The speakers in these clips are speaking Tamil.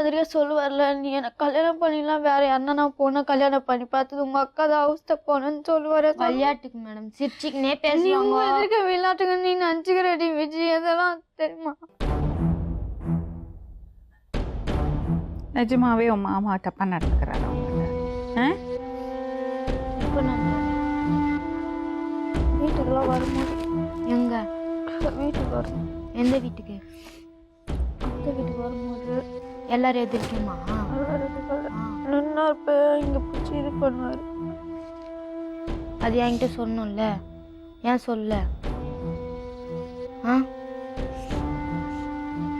எதிரியே சொல்லுவார்ல, நீ எனக்கு கல்யாணம் பண்ணிடலாம், வேற யாருன்னா நான் பொண்ணை கல்யாணம் பண்ணி பார்த்தது உங்க அக்கா தான் அவஸ்தை போனேன்னு சொல்லுவாரு. விளையாட்டுக்கு மேடம், சிரிச்சுக்கினே நீ பேசுவாங்க. உங்க எதிர்க்க விளையாட்டுக்கு நீ நினச்சிக்கிறடி விஜய், அதெல்லாம் தெரியுமா? நிஜமாவே உன் மாமா தப்பா நடந்துக்கிறாரா உங்களை? இப்போ நான் வீட்டுக்கெல்லாம் வரும்போது எங்க வீட்டுக்கு வரணும், எந்த வீட்டுக்கு? அந்த வீட்டுக்கு வரும்போது எல்லாரும் எதிர்க்குமா? நின்னா இப்போ இங்கே பிடிச்சி இது பண்ணுவார். அது என்கிட்ட சொன்னோம்ல, ஏன் சொல்ல?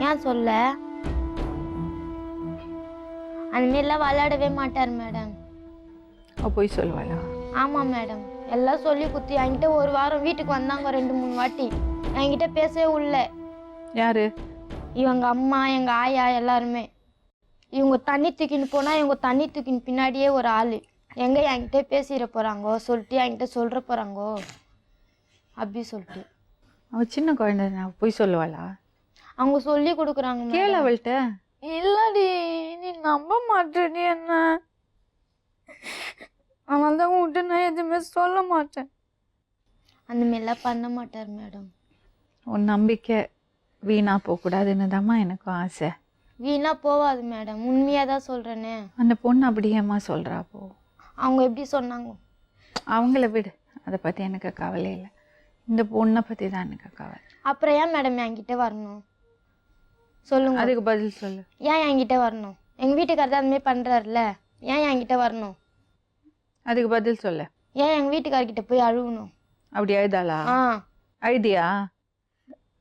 ஏன் சொல்ல? அந்த மாரிலாம் விளையாடவே மாட்டார் மேடம். போய் சொல்லுவாளா? ஆமாம் மேடம், எல்லாம் சொல்லி குத்தி என்கிட்ட ஒரு வாரம் வீட்டுக்கு வந்தாங்க 2-3 வாட்டி. என்கிட்ட பேசவே உள்ள. யாரு? இவங்க அம்மா, எங்கள் ஆயா, எல்லாருமே. இவங்க தண்ணி தூக்கின்னு போனால் இவங்க தண்ணி தூக்கின்னு பின்னாடியே ஒரு ஆள் எங்கே என்கிட்ட பேசிட போகிறாங்கோ சொல்லிட்டு என்கிட்ட சொல்கிற போகிறாங்கோ அப்படி சொல்லிட்டு. அவள் சின்ன குழந்தை, நான் போய் சொல்லுவாளா? அவங்க சொல்லி கொடுக்குறாங்க. கேளு அவள்கிட்ட. இல்லடி, நீ நம்ப மாட்டேடி என்ன. அதனால தான் உன்கிட்ட நான் எதுவுமே சொல்ல மாட்டேன். அந்த மாரிலாம் பண்ண மாட்டார் மேடம். உன் நம்பிக்கை வீணா போகக்கூடாதுன்னு தாம்மா எனக்கும் ஆசை. வீணா போவாது மேடம், உண்மையாக தான் சொல்கிறேனே. அந்த பொண்ணு அப்படியேம்மா சொல்கிறா. போ, அவங்க எப்படி சொன்னாங்க? அவங்கள விடு, அதை பற்றி எனக்கு கவலை இல்லை. இந்த பொண்ணை பற்றி தான் எனக்கு கவலை. அப்புறம் ஏன் மேடம் என்கிட்ட வரணும் சொல்லுங்க? அதுக்கு பதில் சொல்லு. ஏன் என்கிட்ட வரணும்? எங்கள் வீட்டுக்காரர் தான் அதுமாரி பண்ணுறாருல, ஏன் என்கிட்ட வரணும்? அதுக்கு பதில் சொல்லு. ஏன் எங்கள் வீட்டுக்காரர்கிட்ட போய் அழுகணும்? அப்படி அழுதாளா? அழுதியா?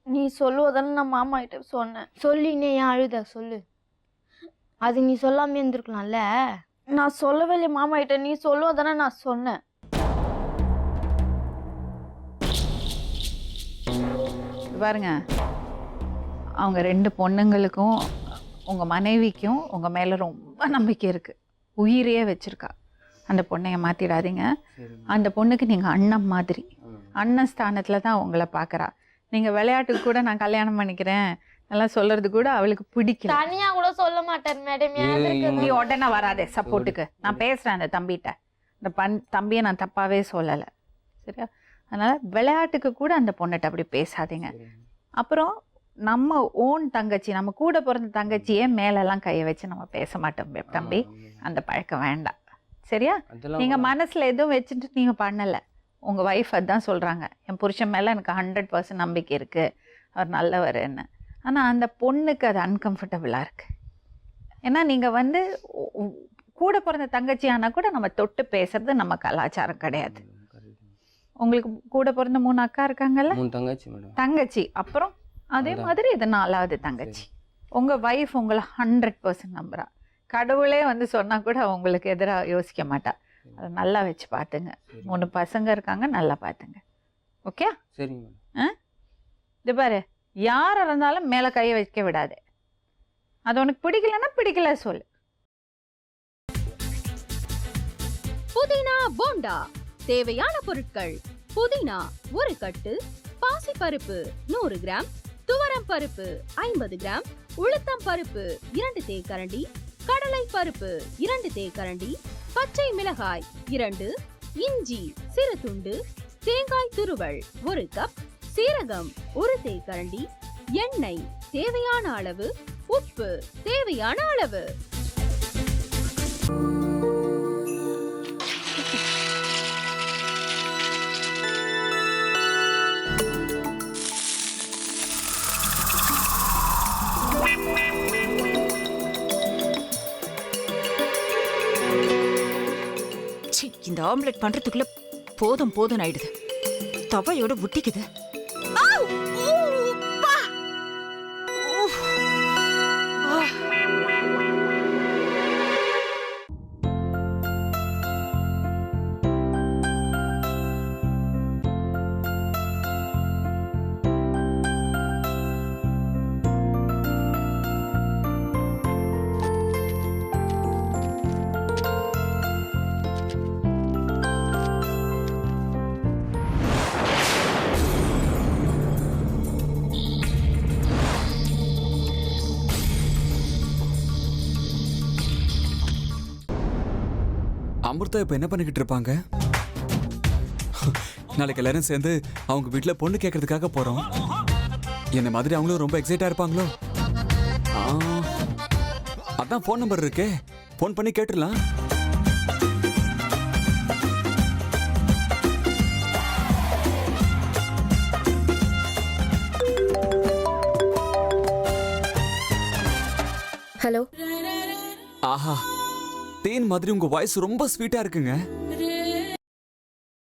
நீ சொல்லுவதானே நான் மாமா கிட்ட சொன்னேன். சொல்லினே ஏன் அழுத சொல்லு. அது நீ சொல்லாமல் இருந்திருக்கலாம்ல. நான் சொல்லவே இல்லையே மாமா கிட்ட, நீ சொல்லுவதானே நான் சொன்னேன். பாருங்க, அவங்க 2 பொண்ணுங்களுக்கும் உங்கள் மனைவிக்கும் உங்கள் மேலே ரொம்ப நம்பிக்கை இருக்குது. உயிரையே வச்சுருக்கா. அந்த பொண்ணைய மாற்றிடாதீங்க. அந்த பொண்ணுக்கு நீங்கள் அண்ணன் மாதிரி, அண்ணன் ஸ்தானத்தில் தான் உங்களை பார்க்குறா. நீங்கள் விளையாட்டுக்கு கூட நான் கல்யாணம் பண்ணிக்கிறேன் எல்லாம் சொல்கிறது கூட அவளுக்கு பிடிக்கல. தனியாக கூட சொல்ல மாட்டார் மேடம். நீ உடனே வராதே சப்போர்ட்டுக்கு. நான் பேசுகிறேன் அந்த தம்பிகிட்ட. இந்த தம்பியை நான் தப்பாகவே சொல்லலை, சரியா? அதனால் விளையாட்டுக்கு கூட அந்த பொண்ணுகிட்ட அப்படி பேசாதீங்க. அப்புறம் நம்ம ஓன் தங்கச்சி, நம்ம கூட பிறந்த தங்கச்சியே மேலெல்லாம் கையை வச்சு நம்ம பேச மாட்டோம் தம்பி. அந்த பழக்கம் வேண்டாம், சரியா? நீங்கள் மனசில் எதுவும் வச்சுட்டு நீங்கள் பண்ணலை. உங்கள் ஒய்ஃப் அதுதான் சொல்கிறாங்க, என் புருஷன் மேலே எனக்கு 100% நம்பிக்கை இருக்குது, அவர் நல்லவர்ன்னு. ஆனால் அந்த பொண்ணுக்கு அது அன்கம்ஃபர்டபுளாக இருக்குது. ஏன்னா நீங்கள் கூட பிறந்த தங்கச்சி ஆனால் கூட நம்ம தொட்டு பேசுறது நம்ம கலாச்சாரம் கிடையாது. உங்களுக்கு கூட பிறந்த 3 அக்கா இருக்காங்கல்ல? 3 தங்கச்சி மேடம். தங்கச்சி, அப்புறம் அதே மாதிரி இது 4வது தங்கச்சி. உங்கள் ஒய்ஃப் உங்களை 100% நம்புறா. கடவுளே சொன்னால் கூட உங்களுக்கு எதிராக யோசிக்க மாட்டா. அதை நல்லா வச்சு பார்த்துங்க. 3 பசங்க இருக்காங்க, நல்லா பார்த்துங்க. ஓகே? சரிங்க மேடம். இது பாரு, யார் இருந்தாலும் மேலே கையை வைக்க விடாது. அது உனக்கு பிடிக்கலன்னா பிடிக்கல சொல்லு. புதினா போண்டா தேவையான பொருட்கள்: புதினா 1 கட்டு, பாசிப்பருப்பு 100 கிராம், துவரம் பருப்பு 50 கிராம், உளுத்தம் பருப்பு 2 தேக்கரண்டி, கடலை பருப்பு 2 தேக்கரண்டி, பச்சை மிளகாய் 2, இஞ்சி சிறு துண்டு, தேங்காய் துருவல் 1 கப், சீரகம் 1 தேக்கரண்டி, எண்ணெய் தேவையான அளவு, உப்பு தேவையான அளவு. இந்த ஆம்லெட் பண்றதுக்குள்ள போதும் போதும் ஆயிடுது. தவையோட ஒட்டிக்குது. அமிர்தா இப்ப என்ன பண்ணிக்கிட்டு இருப்பாங்க? நாளைக்கு எல்லாரும் சேர்ந்து அவங்க வீட்டுல பொண்ணு கேட்கறதுக்காக போறோம். என்ன மாதிரி அவங்களும் ரொம்ப எக்ஸைட்டா இருப்பாங்களோ? அதான் ஃபோன் நம்பர் இருக்கே, ஃபோன் பண்ணி கேட்டுடலாம். ஹலோ. ஆஹா, தேன் மாதிரி உங்க வாய்ஸ் ரொம்ப ஸ்வீட்டா இருக்குங்க.